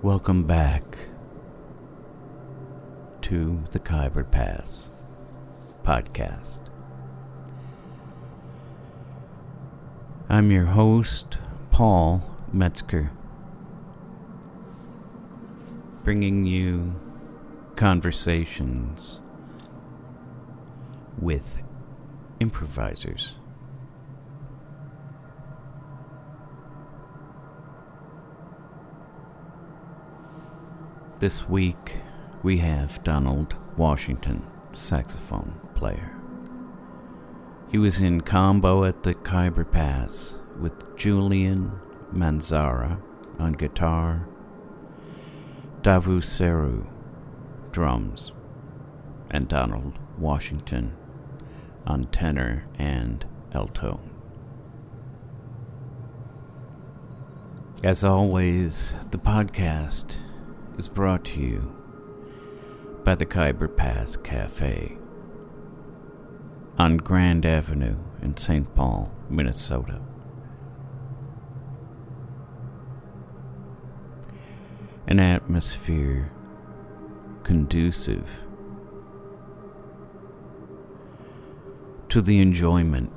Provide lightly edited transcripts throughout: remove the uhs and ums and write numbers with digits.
Welcome back to the Khyber Pass podcast. I'm your host, Paul Metzger, bringing you conversations with improvisers. This week, we have Donald Washington, saxophone player. He was in combo at the Khyber Pass with Julian Manzara on guitar, Davu Seru, drums, and Donald Washington on tenor and alto. As always, the podcast is brought to you by the Khyber Pass Cafe on Grand Avenue in St. Paul, Minnesota. An atmosphere conducive to the enjoyment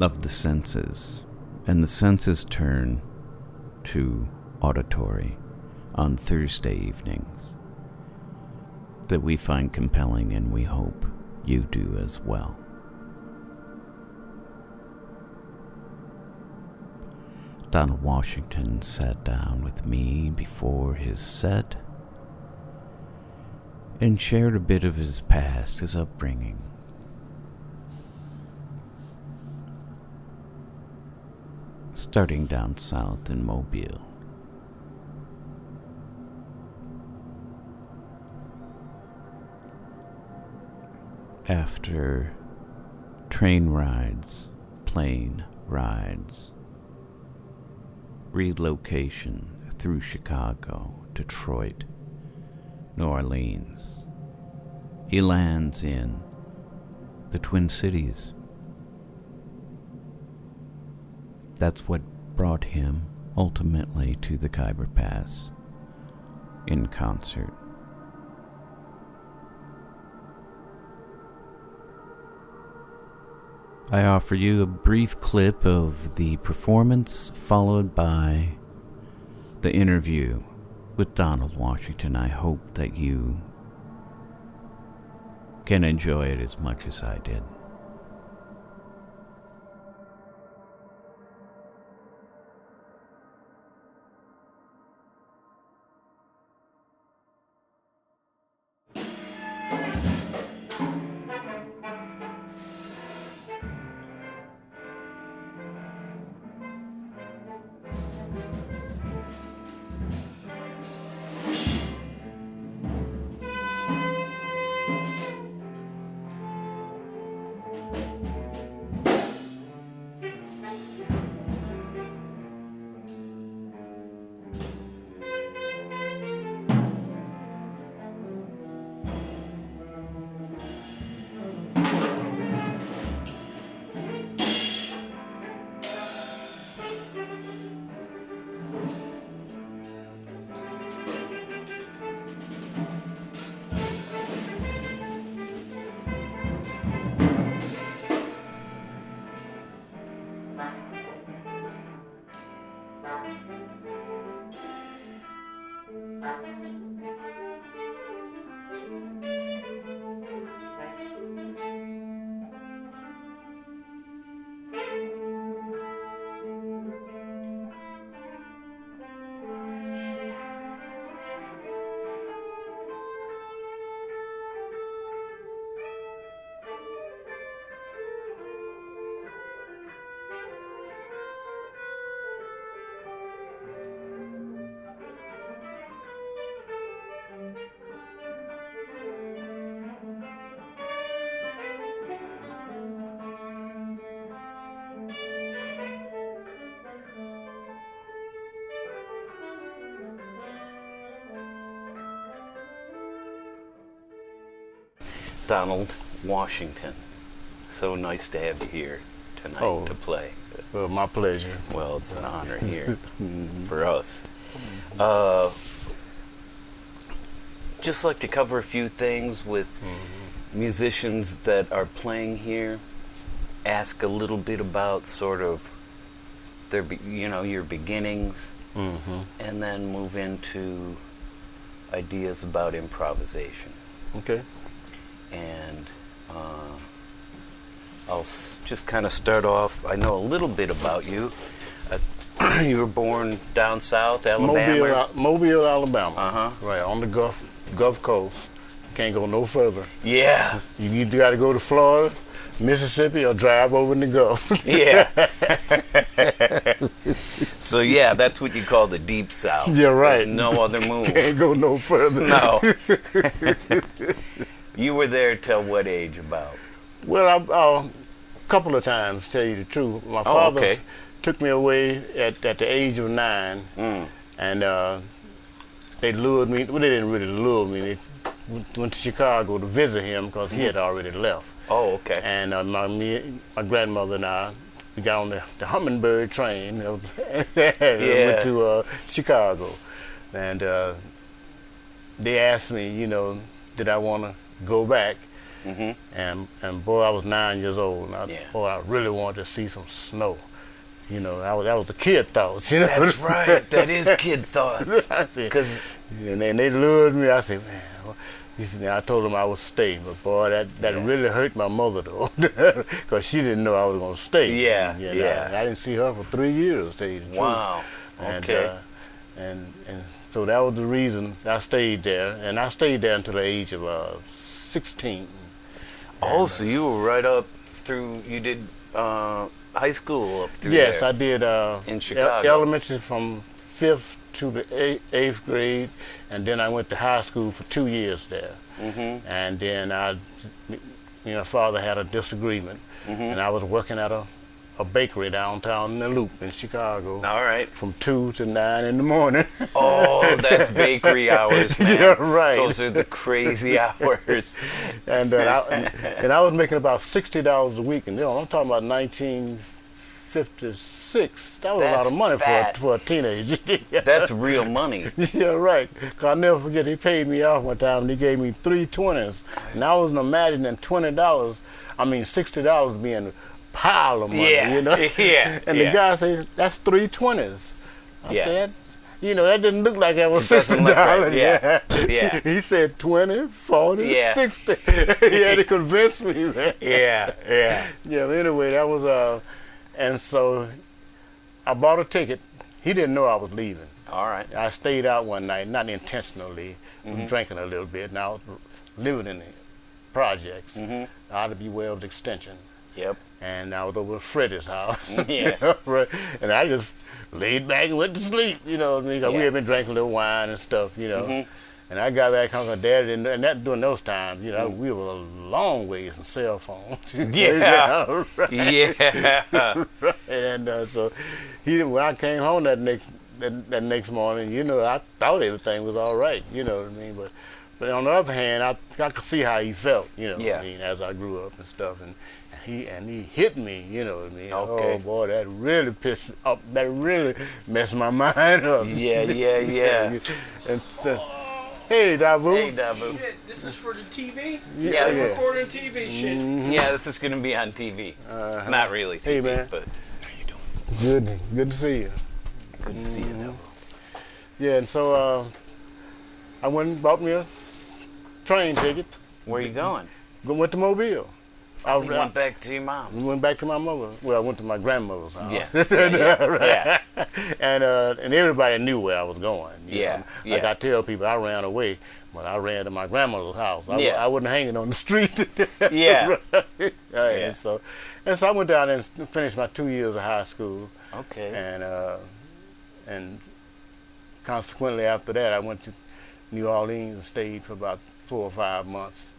of the senses, and the senses turn to auditory on Thursday evenings that we find compelling, and we hope you do as well. Donald Washington sat down with me before his set and shared a bit of his past, his upbringing. Starting down south in Mobile. After train rides, plane rides, relocation through Chicago, Detroit, New Orleans, he lands in the Twin Cities. That's what brought him ultimately to the Khyber Pass in concert. I offer you a brief clip of the performance, followed by the interview with Donald Washington. I hope that you can enjoy it as much as I did. Donald Washington, so nice to have you here tonight to play. Well, my pleasure. Well, it's an honor here for us. just like to cover a few things with musicians that are playing here. Ask a little bit about sort of their, your beginnings, and then move into ideas about improvisation. Okay. And I'll just kind of start off. I know a little bit about you. You were born down south, Alabama. Mobile, Alabama. Uh-huh. Right, on the Gulf Coast. Can't go no further. Yeah. You either got to go to Florida, Mississippi, or drive over in the Gulf. Yeah. So, yeah, that's what you call the deep south. Yeah, right. There's no other move. Can't go no further. No. You were there till what age about? Well, a couple of times, tell you the truth. My father took me away at the age of 9, and they lured me. Well, they didn't really lure me. They went to Chicago to visit him because he had already left. Oh, okay. And my grandmother and I, we got on the Hummingbird train and went to Chicago. And they asked me, did I want to go back? And boy, I was 9 years old. And I really wanted to see some snow. That was the kid thoughts. That's right. That is kid thoughts. And then they lured me. I said, man. I told them I would stay, but boy, that really hurt my mother though, because she didn't know I was going to stay. Yeah. I didn't see her for 3 years. To tell you the truth. Wow. Okay. And so that was the reason I stayed there, and I stayed there until the age of 16. Oh, so you were right up through. You did high school up through Yes, there. I did in Chicago. Elementary from 5th to the 8th grade, and then I went to high school for 2 years there. And then father had a disagreement, and I was working at a bakery downtown in the Loop in Chicago. All right. From 2 to 9 in the morning. Oh, that's bakery hours, man. Yeah, right. Those are the crazy hours. And I was making about $60 a week, and I'm talking about 1956. That was a lot of money for a teenager. That's real money. Yeah, right. 'Cause I'll never forget, he paid me off one time, and he gave me 3 20s. And I wasn't imagining $60 being a pile of money, Yeah. And the guy said, that's 3 20s. I said, that didn't look like that was $60. Yeah. He said 20, 40, 60. He had to convince me, man. Yeah. Yeah, but anyway, that was, and so I bought a ticket. He didn't know I was leaving. All right. I stayed out one night, not intentionally, drinking a little bit, and I was living in the projects, out of Bewell's Extension. Yep. And I was over at Freddie's house. Yeah. Right? And I just laid back and went to sleep, what I mean? 'Cause we had been drinking a little wine and stuff, And I got back home, Dad didn't know, and that during those times, we were a long ways from cell phones. Yeah. Right. Yeah. And so when I came home that next morning, I thought everything was all right, what I mean? But on the other hand, I could see how he felt, what I mean, as I grew up and stuff. And he hit me, what I mean? Okay. Oh boy, that really pissed me up. That really messed my mind up. Yeah. And so, hey, Davu. Hey, Davu. Shit, this is for the TV? Yeah. Recording TV shit. Yeah, this is going to be on TV. Not really TV, Hey, man. but how you doing? Good to see you. Good to see you, Davu. Yeah, and so I went and bought me a train ticket. Where are you going? Went to Mobile. You went back to your mom's. We went back to my mother. Well, I went to my grandmother's house. Yeah. And everybody knew where I was going. Like I tell people, I ran away, but I ran to my grandmother's house. I wasn't hanging on the street. Yeah. Right. And so I went down and finished my 2 years of high school. Okay. And consequently after that, I went to New Orleans and stayed for about 4 or 5 months.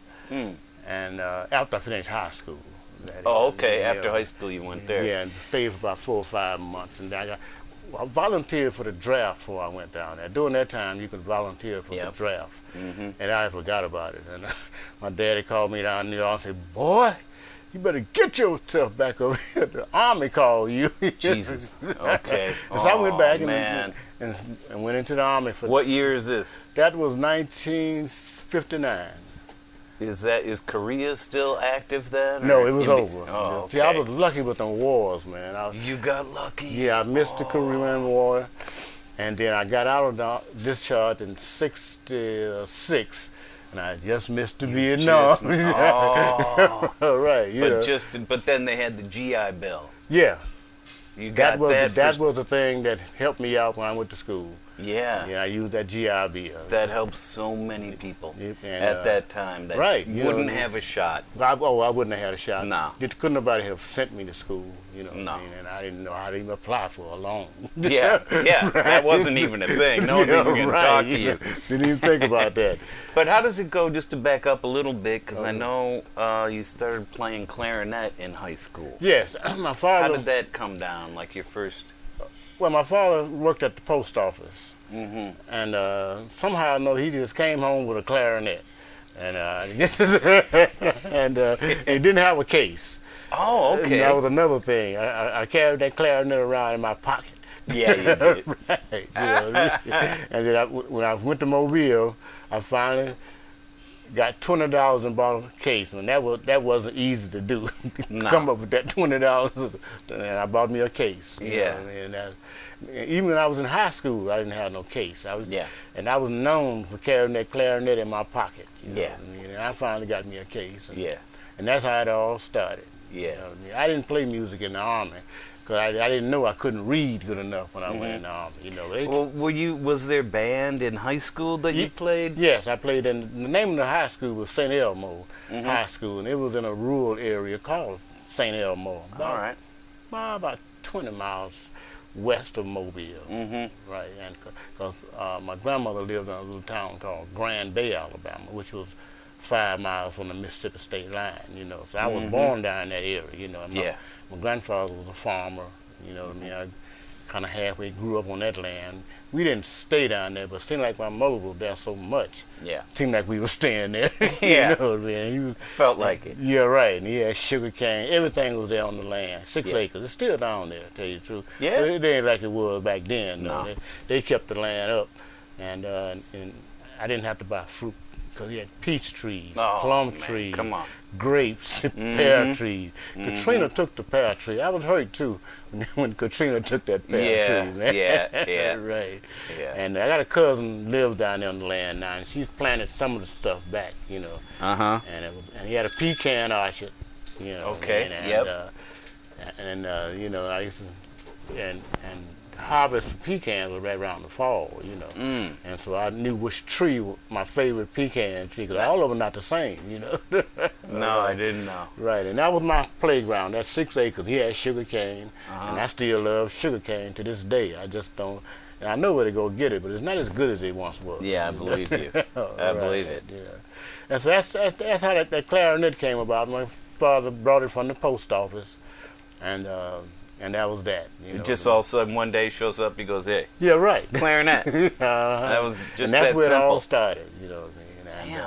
And after I finished high school. After high school you went there. Yeah, and stayed for about 4 or 5 months. And I volunteered for the draft before I went down there. During that time, you could volunteer for the draft. And I forgot about it. And my daddy called me down New York and said, boy, you better get yourself back over here. The Army called you. Jesus. Okay. So I went back and went into the Army. What year is this? That was 19 '59. Is Korea still active then? No, or it was in be- over. Oh, okay. See, I was lucky with them wars, man. You got lucky. Yeah, I missed the Korean War, and then I got out of discharge in '66, and I just missed the Vietnam. Oh. Right. You know. But then they had the GI Bill. Yeah. You got that was the thing that helped me out when I went to school. Yeah. Yeah, I used that GI Bill. That helped so many people Yep, and, at that time that right, wouldn't have a shot. I wouldn't have had a shot. No. Couldn't nobody have sent me to school, you know. No. And I didn't know how to even apply for a loan. Yeah, Right. that wasn't even a thing. No one's even going to talk to you. Didn't even think about that. But how does it go, just to back up a little bit, because I know you started playing clarinet in high school. Yes, my father. How did that come down, like your first? Well, my father worked at the post office. Mm-hmm. And somehow or another, he just came home with a clarinet. And he didn't have a case. Oh, okay. And that was another thing. I carried that clarinet around in my pocket. Yeah, you did. Right. You know, and then when I went to Mobile, I finally got $20 and bought a case, and that wasn't easy to do. No. Come up with that $20, and I bought me a case. You Yeah. know, and even when I was in high school, I didn't have no case. Yeah. And I was known for carrying that clarinet in my pocket. You know Yeah. what I mean? And I finally got me a case. Yeah. And that's how it all started. Yeah. You know what I mean? I didn't play music in the Army because I didn't know I couldn't read good enough when I went in the Army. You know, Well, was there band in high school that you played? Yes, I played in, the name of the high school was St. Elmo High School, and it was in a rural area called St. Elmo. All right. About 20 miles west of Mobile. Mm-hmm. Right, and because my grandmother lived in a little town called Grand Bay, Alabama, which was 5 miles from the Mississippi state line, you know. So I was born down in that area, you know. And my grandfather was a farmer, you know what I mean. I kind of halfway grew up on that land. We didn't stay down there, but it seemed like my mother was there so much. Yeah. Seemed like we were staying there. Yeah. You know what I mean? He was, Felt like it. yeah, right. And he had sugar cane. Everything was there on the land. 6 acres. It's still down there, to tell you the truth. Yeah. But it ain't like it was back then. No. They kept the land up. And I didn't have to buy fruit because he had peach trees, plum trees, come on. grapes, pear trees. Katrina took the pear tree. I was hurt too when Katrina took that pear tree, man. Yeah. Right. Yeah. And I got a cousin lives down there on the land now, and she's planted some of the stuff back, you know. Uh-huh. And he had a pecan orchard, you know. Okay. You know, I used to and harvest pecans was right around the fall, you know. And so I knew which tree was my favorite pecan tree, because all of them not the same, you know. No, I didn't know. Right, and that was my playground. That's 6 acres. He had sugar cane, and I still love sugar cane to this day. I just don't, and I know where to go get it, but it's not as good as it once was. Yeah, I believe you. I believe it. You know. And so that's how that clarinet came about. My father brought it from the post office, and that was that. You know, Just all of a sudden one day shows up, he goes, hey, yeah, right. clarinet. That was just and that's that where simple. it all started. You know what I mean?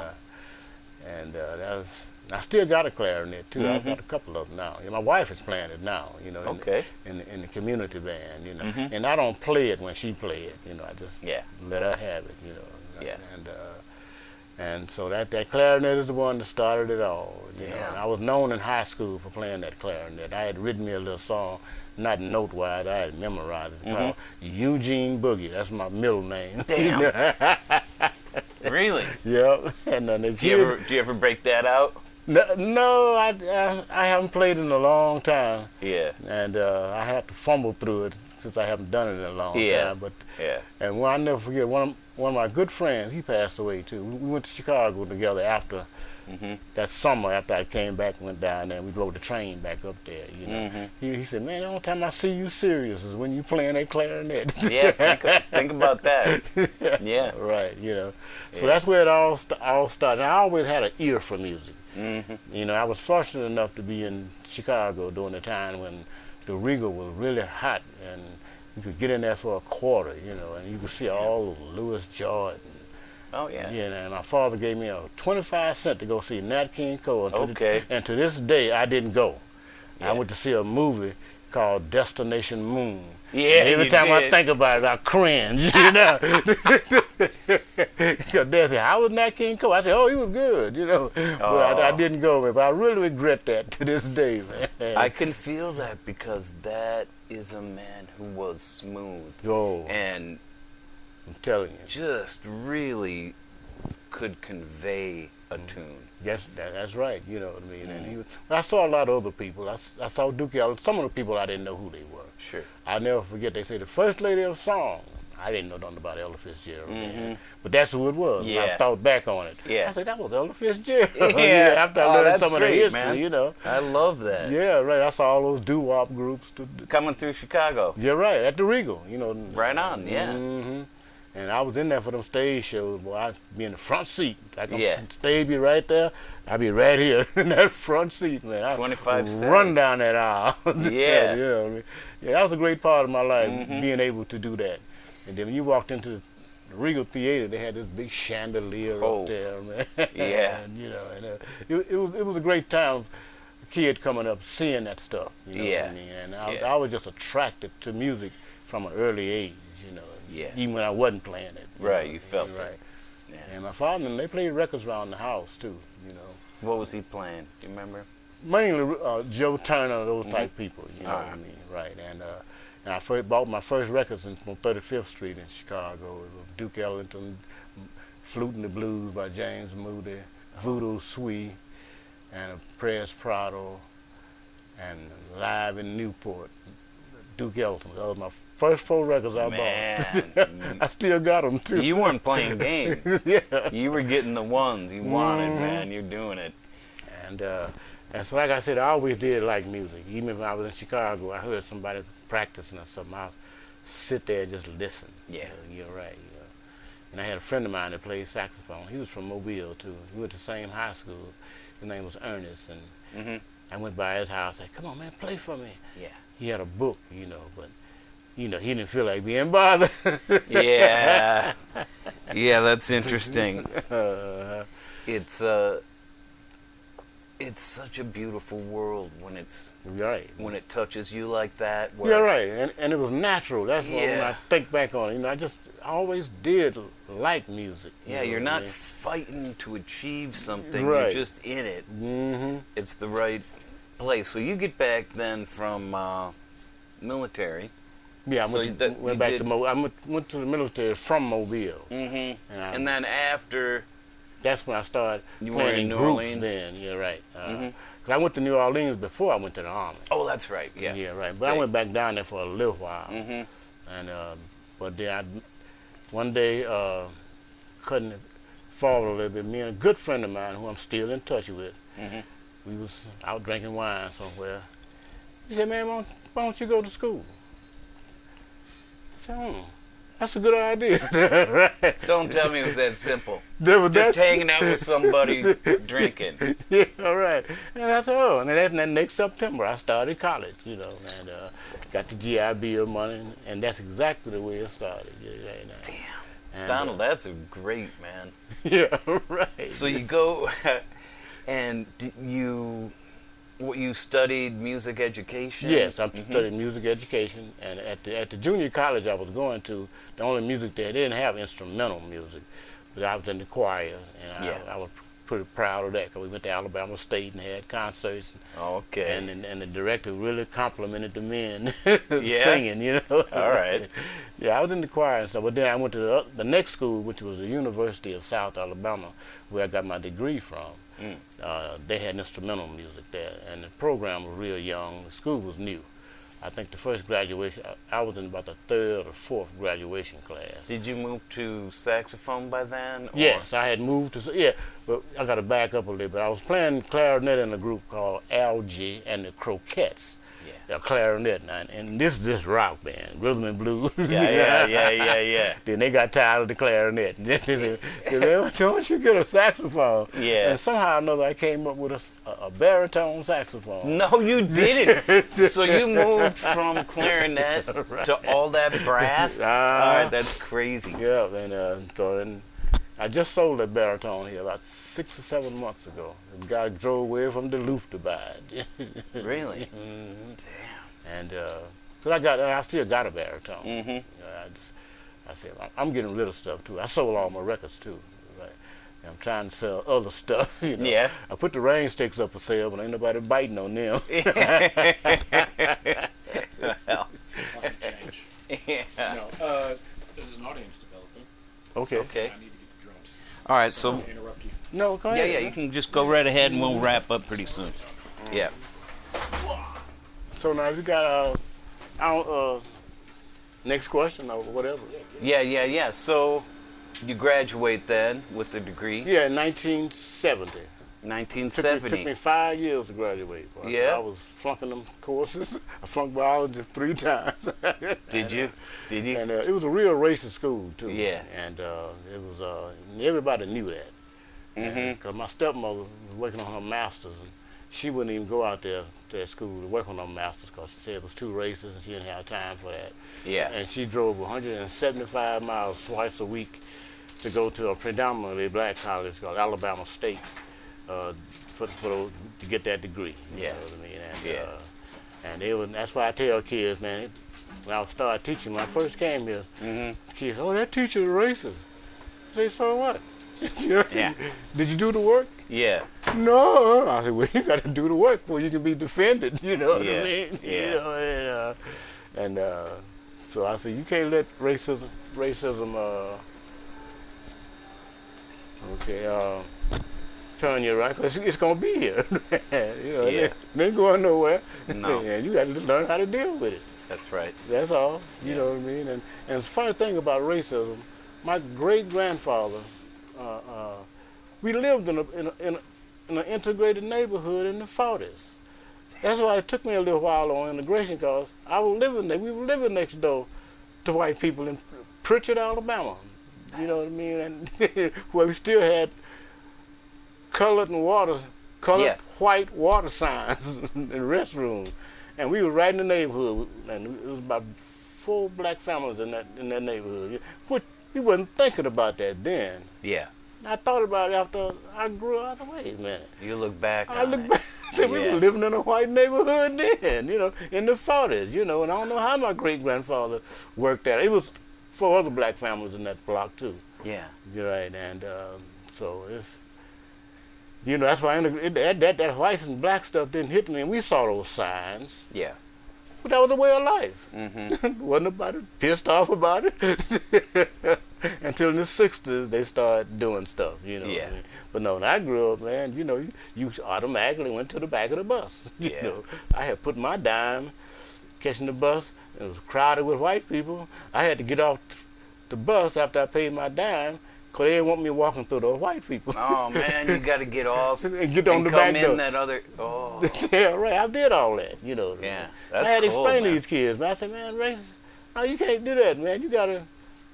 And that was. I still got a clarinet too. I've got a couple of them now. My wife is playing it now. You know, in the community band. You know, and I don't play it when she play it. You know, I just let her have it. You know. Yeah. And so that clarinet is the one that started it all. You know, and I was known in high school for playing that clarinet. I had written me a little song, not note-wise. I had memorized it called Eugene Boogie. That's my middle name. Damn. Really? Yep. And then do you ever break that out? No, I haven't played in a long time. Yeah. And I had to fumble through it since I haven't done it in a long time. But and I'll never forget one of my good friends. He passed away too. We went to Chicago together after that summer. After I came back, went down there, and we rode the train back up there. You know, he said, "Man, the only time I see you serious is when you playing that clarinet." Yeah, think about that. Yeah. Right. You know, so that's where it all started. I always had an ear for music. You know, I was fortunate enough to be in Chicago during the time when the Regal was really hot, and you could get in there for a quarter, you know, and you could see all of Louis Jordan. Oh, yeah. Yeah, and my father gave me a 25 cents to go see Nat King Cole. And to this day, I didn't go. I went to see a movie called Destination Moon. Yeah, And every time I think about it, I cringe, you know. Because they say, how was Nat King Cole? I said, oh, he was good, you know. But I didn't go, man. But I really regret that to this day, man. I can feel that because that is a man who was smooth. Oh, And I'm telling you. just really could convey a tune. Yes, that's right. You know what I mean. And I saw a lot of other people. I saw Duke Ellington. Some of the people I didn't know who they were. Sure. I'll never forget. They say the first lady of song. I didn't know nothing about Ella Fitzgerald, man. But that's who it was. Yeah. I thought back on it. Yeah. I said that was Ella Fitzgerald. Yeah. After I learned that's some of the great, history, man. you know. I love that. Yeah, right. I saw all those doo-wop groups. Coming through Chicago. You're right, at the Regal, you know. Right on, yeah. Mm-hmm. And I was in there for them stage shows. Boy, I'd be in the front seat. Like Yeah. stage be right there. I'd be right here in that front seat, man. I'd 25 cents. run down that aisle. Yeah. You know what I mean? Yeah, that was a great part of my life, being able to do that. And then when you walked into the Regal Theater, they had this big chandelier Oh. up there, man. Yeah. And, you know, and it was a great time. A kid coming up, seeing that stuff. You know Yeah. what I mean? And I Yeah. was just attracted to music from an early age, you know. Yeah. Even when I wasn't playing it. Right, know, you felt right. it. Yeah. And my father and them, they played records around the house too, you know. What was he playing? Do you remember? Mainly Joe Turner, those type people, you know All what I right. mean, right? And I first bought my first records on 35th Street in Chicago. It was Duke Ellington, Fluting the Blues by James Moody, Voodoo Sweet, and Prayers Prado, and Live in Newport. Duke Ellington. That was my first 4 records I bought. I still got them too. You weren't playing games. Yeah. You were getting the ones you wanted, man. You're doing it. And so, like I said, I always did like music. Even when I was in Chicago, I heard somebody practicing or something. I'd sit there and just listen. Yeah. You're right. You know. And I had a friend of mine that played saxophone. He was from Mobile too. We went to the same high school. His name was Ernest, and I went by his house. and said, "Come on, man, play for me." Yeah. He had a book, you know, but you know he didn't feel like being bothered. Yeah. Yeah, that's interesting. It's such a beautiful world when Right. when it touches you like that. Yeah, right. And it was natural. That's why when Yeah. I think back on it, you know, I always did like music. Yeah, you you're know what not I mean? fighting to achieve something. Right. You're just in it. Mm-hmm. It's the right place. So you get back then from military. Yeah, I So went, that- went you back did- to went to the military from Mobile. Mm-hmm. And I- And then after, That's when I started You were playing in in New groups. Orleans? Then, yeah, right. 'Cause I went to New Orleans before I went to the Army. oh, that's right. Yeah. Yeah, right. But I Okay. went back down there for a little while, Mm-hmm. and but then one day cutting it forward a little bit. Me and a good friend of mine, who I'm still in touch with, we was out drinking wine somewhere. He said, "Man, why don't you go to school?" I said, "That's a good idea." Right. Don't tell me it was that simple. Just Just hanging out with somebody drinking. Yeah, all right. And I said, oh, and then next September I started college, you know, and got the GI Bill money, and that's exactly the way it started. Yeah, right now. Damn. And, Donald, that's a great, man. yeah, right. So you go and you studied music education? Yes, I studied music education, and at the junior college I was going to, the only music there, they didn't have instrumental music, but I was in the choir, and I was pretty proud of that, because we went to Alabama State and had concerts. Okay. And the director really complimented the men Yeah? singing, you know. All right. Yeah, I was in the choir and stuff, but then I went to the next school, which was the University of South Alabama, where I got my degree from. They had instrumental music there, and the program was real young. The school was new. I think the first graduation, I was in about the 3rd or the 4th graduation class. Did you move to saxophone by then? Or? Yes, I had moved to, but I got to back up a little bit. I was playing clarinet in a group called Algie and the Croquettes. Yeah, clarinet, and this rock band, rhythm and blues. Yeah. Then they got tired of the clarinet. And then they said, "Why don't you get a saxophone?" Yeah. And somehow or another, I came up with a baritone saxophone. No, you didn't. So you moved from clarinet to all that brass? All right, that's crazy. Yeah, and I just sold that baritone here about 6 or 7 months ago. The guy drove away from Duluth to buy it. Really? Damn. And Cause I still got a baritone. I said, I'm getting rid of stuff too. I sold all my records too. Right? And I'm trying to sell other stuff. You know? Yeah. I put the rain sticks up for sale, but ain't nobody biting on them. Well, Change. yeah. No, there's an audience developing. Okay. Okay. I need to get the drums. All right. So So. to interrupt you. No, go Yeah, ahead. yeah. You can just go right ahead, and we'll wrap up pretty soon. Yeah. So now you got next question or whatever. Yeah. So, you graduate then with a degree. Yeah, in 1970. Took me 1970. 5 years to graduate. Boy. Yeah? I was flunking them courses. I flunked biology 3 times. Did you? Did you? And it was a real racist school too. Yeah. And it was everybody knew that. Because my stepmother was working on her master's, and she wouldn't even go out there to that school to work on her master's because she said it was too racist and she didn't have time for that. Yeah. And she drove 175 miles twice a week to go to a predominantly black college called Alabama State to get that degree. You Yeah. know what I mean? And, Yeah. and that's why I tell kids, man, when I started teaching, when I first came here, kids, oh, that teacher is racist. I say, so what? You know? Yeah. Did you do the work? Yeah. No. I said, well, you got to do the work before you can be defended. You know what Yeah. I mean? Yeah. You know, and so I said, you can't let racism, turn you around, because it's going to be here. You know, Yeah. it ain't going nowhere. No. And you got to learn how to deal with it. That's right. That's all. You Yeah. know what I mean? And the funny thing about racism, my great-grandfather, we lived in an integrated neighborhood in the 40s. That's why it took me a little while on integration, because we were living next door to white people in Pritchard, Alabama. You know what I mean? And where we still had colored Yeah. white water signs in restrooms. And we were right in the neighborhood, and it was about 4 black families in that neighborhood. Which we wasn't thinking about that then. Yeah. I thought about it after I grew up. I thought, wait a minute. You look back I on look it. back and said we Yeah. were living in a white neighborhood then, you know, in the 40s, you know, and I don't know how my great-grandfather worked that. It was 4 other black families in that block too. Yeah. You're right, and so it's, you know, that's why that white and black stuff didn't hit me, and we saw those signs. Yeah. But that was a way of life. Mm-hmm. Wasn't about it, pissed off about it. Until in the 60s, they started doing stuff, you know. Yeah. But no, when I grew up, man, you know, you automatically went to the back of the bus. You Yeah. know, I had put my dime catching the bus. It was crowded with white people. I had to get off the bus after I paid my dime, because they didn't want me walking through those white people. Oh man, you got to get off And get on the come back in door. that other. Oh. Yeah, right. I did all that, you know. Yeah, I that's had to cool, explain to man. these kids, man. I said, man, racist. No, you can't do that, man. You gotta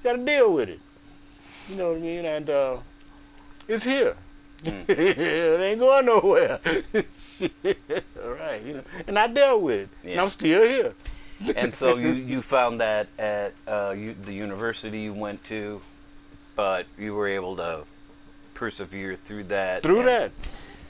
deal with it. You know what I mean? And it's here. It ain't going nowhere. Shit. All right, you know. And I dealt with it, and Yeah. I'm still here. And so you found that at the university you went to, but you were able to persevere through that. Through and, that,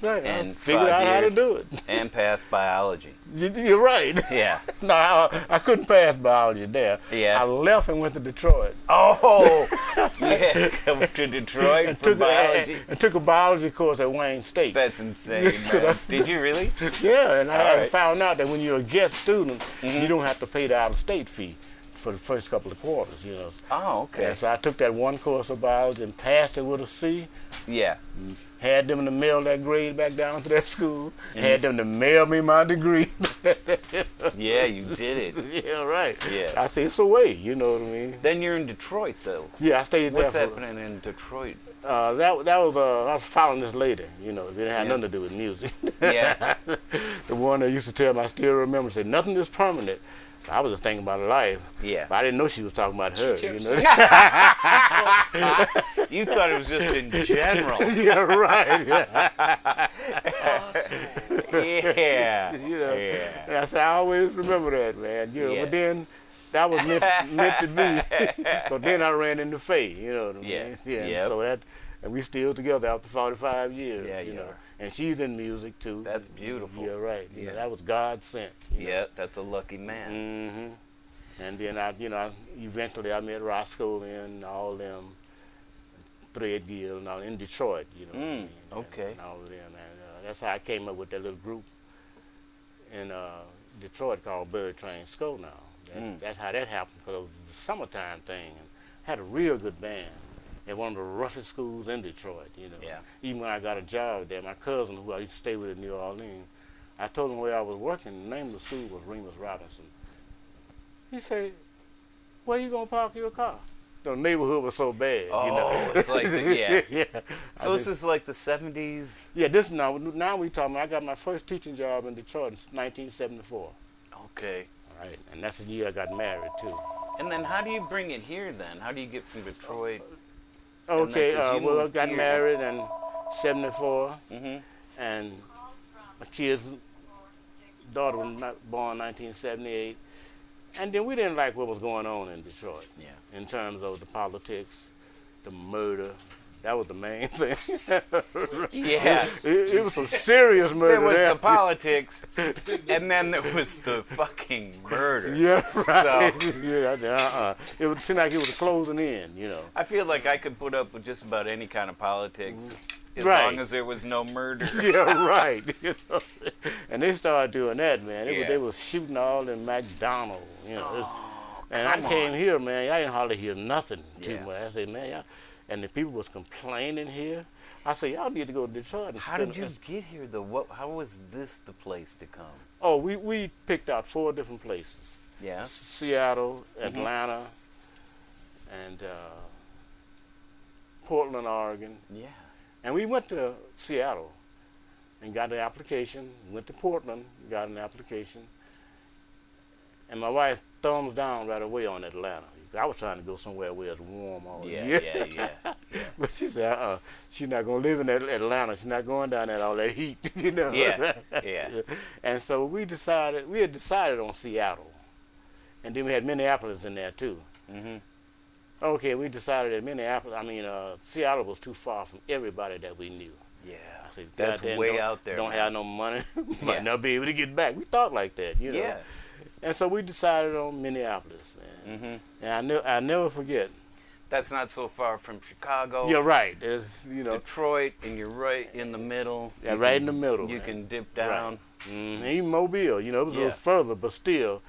right? I and figured 5 out how to years. do it. And pass biology. You're right. Yeah. No, I couldn't pass biology there. Yeah. I left and went to Detroit. Oh, you had to come to Detroit for biology. And took a biology course at Wayne State. That's insane, man. Did you really? Yeah, and I All had right. found out that when you're a guest student, you don't have to pay the out-of-state fee for the first couple of quarters, you know. Oh, okay. And so I took that one course of biology and passed it with a C. Yeah. Had them to mail that grade back down to that school. Had them to mail me my degree. Yeah, you did it. Yeah, right. Yeah. I said, it's a way, you know what I mean? Then you're in Detroit, though. Yeah, I stayed What's there for... happening in Detroit? That was I was following this lady, you know, it didn't have Yeah. nothing to do with music. Yeah. The one that used to tell me, I still remember, said, nothing is permanent. I was just thinking about life. Yeah. But I didn't know she was talking about her, She you kept know. You thought it was just in general. Yeah, right. Yeah. Yeah. You know. Yeah. And I said, I always remember that, man. You know, Yeah. but then that was meant to be. Because then I ran into Faye, you know what I mean? Yeah. Yeah. Yep. So And we still together after 45 years. Yeah, you you know. are. And she's in music too. That's beautiful. Yeah, right. Yeah. Yeah, that was God sent. You know. Yeah, that's a lucky man. And then eventually I met Roscoe and all them, Thread Gill and all in Detroit. You know. What I mean? Okay. And all of them, and that's how I came up with that little group in Detroit called Bird Train Skull. Now, that's how that happened, because it was the summertime thing, and had a real good band at one of the roughest schools in Detroit. You know. Yeah. Even when I got a job there, my cousin, who I used to stay with in New Orleans, I told him where I was working. The name of the school was Remus Robinson. He said, "Where you gonna park your car?" The neighborhood was so bad. Oh, you know? it's like yeah. So this is like the 70s? Yeah, this now we talking. I got my first teaching job in Detroit in 1974. Okay. All right, and that's the year I got married too. And then how do you bring it here then? How do you get from Detroit? Okay, 'cause you well, I moved got here. married in '74, Mm-hmm. and my kid's daughter was born in 1978. And then we didn't like what was going on in Detroit. Yeah. In terms of the politics, the murder. That was the main thing. Yeah. It was some serious murder There was there. the politics, and then there was the fucking murder. Yeah, right. So- Yeah, it seemed like it was closing in, you know. I feel like I could put up with just about any kind of politics as Right. long as there was no murder. Yeah, right. You know? And they started doing that, man. Yeah. They was shooting all in McDonald's, you know. And I come came on. here, man. I didn't hardly hear nothing too Yeah. much. I said, man, y'all, and the people was complaining here. I said, y'all need to go to Detroit and How did you get here though? How was this the place to come? Oh, we picked out 4 different places. Yeah. Seattle, Atlanta, and Portland, Oregon. Yeah. And we went to Seattle and got an application. Went to Portland, got an application. And my wife thumbs down right away on Atlanta. I was trying to go somewhere where it's warm all year. Yeah. But she said, she's not going to live in Atlanta. She's not going down there all that heat, you know. Yeah. And so we had decided on Seattle. And then we had Minneapolis in there too. Mm-hmm. Okay, we decided that Seattle was too far from everybody that we knew. Yeah. I said, That's "Goddamn, way don't- out there. Don't man. have no money. Yeah. Might not be able to get back. We thought like that, you know. Yeah. And so we decided on Minneapolis, man. Mm-hmm. And I never forget. That's not so far from Chicago. You're right. It's, you know, Detroit, and you're right in the middle. yeah, You right can- in the middle. You man. can dip down. Even Mobile, you know, it was a Yeah. little further, but still,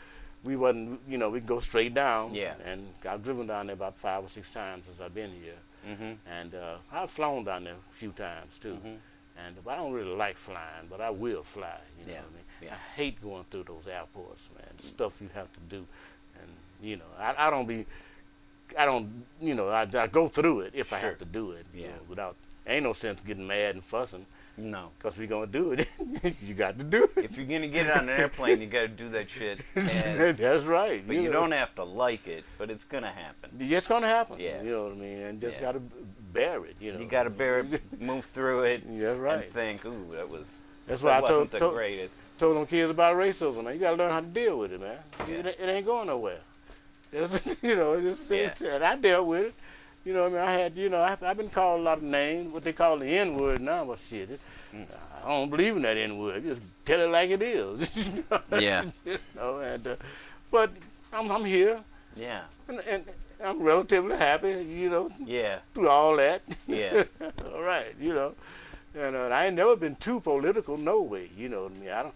we wasn't, you know, we could go straight down. Yeah. And I've driven down there about 5 or 6 times since I've been here. Mm-hmm. And I've flown down there a few times too. And I don't really like flying, but I will fly. You know Yeah. what I mean? Yeah. I hate going through those airports, man. The stuff you have to do, and you know, I go through it if I Sure. have to do it. You Yeah. know, without, ain't no sense getting mad and fussing, No. cause we're gonna do it. You got to do it. If you're gonna get on an airplane, you gotta do that shit. And, That's right. but you know. don't have to like it, but it's gonna happen. It's gonna happen. Yeah. You know what I mean? And just Yeah. gotta bear it. You know. You gotta bear it, move through it, Yeah, right. and think, ooh, that was. That's that why I wasn't told the greatest. them kids about racism, man. You gotta learn how to deal with it, man. Yeah. It ain't going nowhere. You know, Yeah. and I dealt with it. You know, what I mean, I had, you know, I've been called a lot of names, what they call the N-word now, but shit, I don't believe in that N-word. Just tell it like it is. You know? Yeah. You know, and but I'm here, Yeah. and I'm relatively happy, you know, Yeah. through all that. Yeah. All right, you know. And I ain't never been too political, no way. You know what I mean?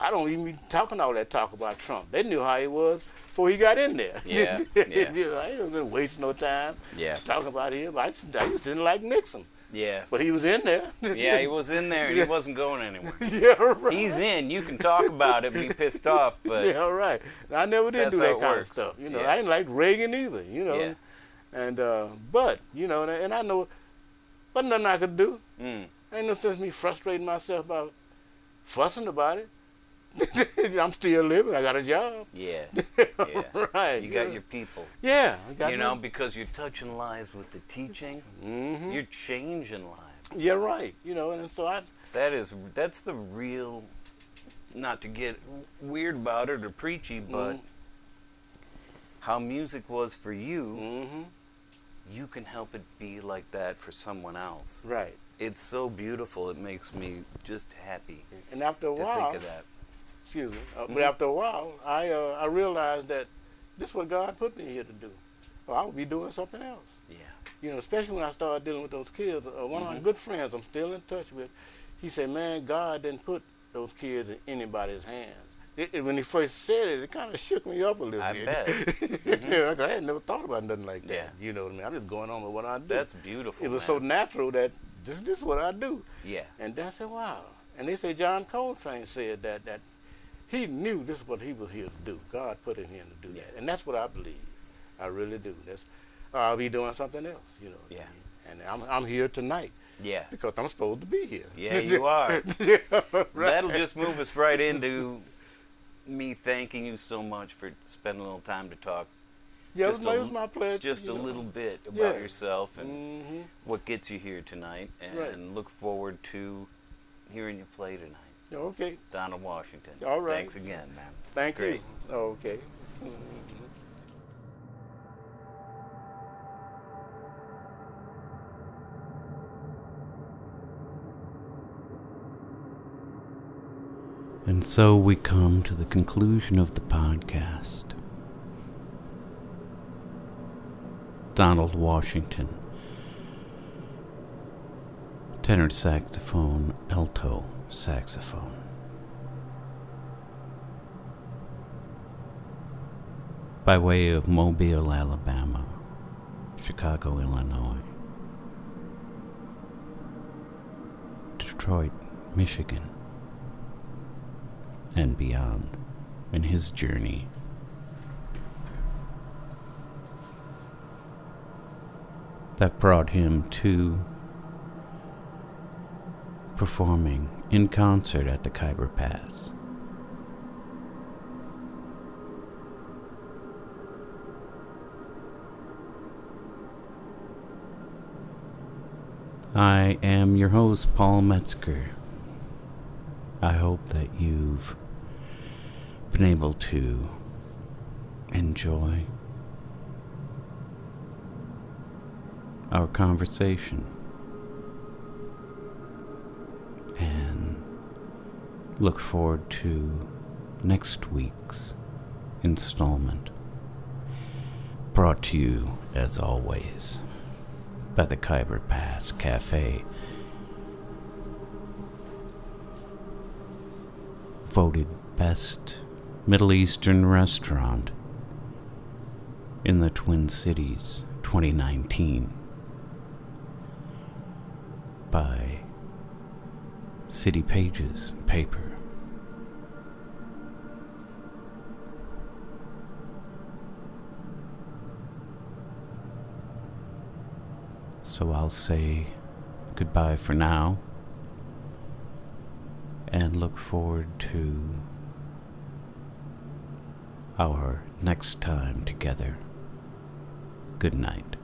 I don't even be talking all that talk about Trump. They knew how he was before he got in there. Yeah, yeah. You know, I ain't gonna waste no time Yeah. talking about him. I just didn't like Nixon, Yeah. but he was in there. Yeah, he was in there and he wasn't going anywhere. Yeah, right. He's in. You can talk about it, be pissed off, but Yeah, right. I never did That's do how that it kind works. of stuff. You know, Yeah. I didn't like Reagan either. You know, Yeah. and but you know, and I know, wasn't nothing I could do. Ain't no sense me frustrating myself about fussing about it. I'm still living. I got a job. yeah, yeah. Right. You got know. your people. Yeah. I got You know, me. because you're touching lives with the teaching, you're changing lives. Yeah, right. You know, and so That's the real, not to get weird about it or preachy, but how music was for you you can help it be like that for someone else. Right. It's so beautiful. It makes me just happy And after a to while, think of that. excuse me, but after a while, I realized that this is what God put me here to do. Or I would be doing something else. Yeah. You know, especially when I started dealing with those kids. One of my good friends I'm still in touch with, he said, man, God didn't put those kids in anybody's hands. When he first said it, it kind of shook me up a little I bit. bet. I had never thought about nothing like that. Yeah. You know what I mean? I'm just going on with what I do. That's beautiful. It was man. so natural that this is what I do. Yeah. And I said, wow. And they say John Coltrane said that he knew this is what he was here to do. God put him here to do that. And that's what I believe. I really do. I'll be doing something else, you know. Yeah. And I'm here tonight. Yeah. Because I'm supposed to be here. Yeah, you are. Yeah, right. That'll just move us right into me thanking you so much for spending a little time to talk. Yeah, Just it was my pleasure. Just a you know. little bit about Yeah. yourself and what gets you here tonight. And Right. look forward to hearing you play tonight. Okay. Donald Washington. All right. Thanks again, man. Thank Great. you. Okay. And so we come to the conclusion of the podcast. Donald Washington, tenor saxophone, alto saxophone. By way of Mobile, Alabama, Chicago, Illinois, Detroit, Michigan, and beyond in his journey. That brought him to performing in concert at the Khyber Pass. I am your host, Paul Metzger. I hope that you've been able to enjoy our conversation and look forward to next week's installment, brought to you as always by the Khyber Pass Cafe, voted best Middle Eastern restaurant in the Twin Cities 2019 by City Pages paper. So I'll say goodbye for now and look forward to our next time together. Good night.